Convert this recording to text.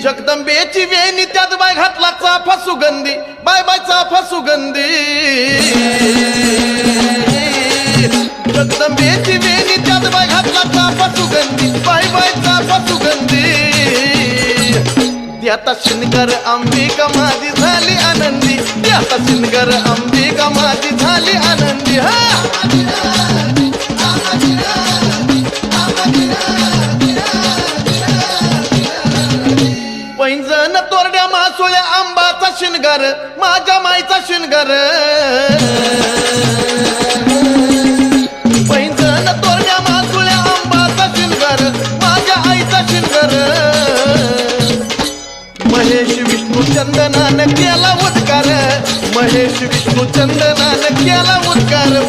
जगदंबेची वेणी त्यात बाय घातला चाफा सुगंधी, बाय बाय चाफा सुगंधी. जगदंबेची वेणी त्यात बाय घातला चाफा सुगंधी, बाय बाय चाफा सुगंधी. त्याता शिनगर अंबिका माझी झाली आनंदी, त्याता शिनगर अंबिका माझी झाली आनंदी. पैंजण तोरड्या मासोळ्या आंबाचा शिनगार, माझ्या माईचा शिनगार. पैंजण तोरड्या मासोळ्या आंबाचा शिनगार, माझ्या आईचा शिनगार. महेश विष्णू चंदनानं केला उद्गार, महेश विष्णू चंदनानं केला उद्गार.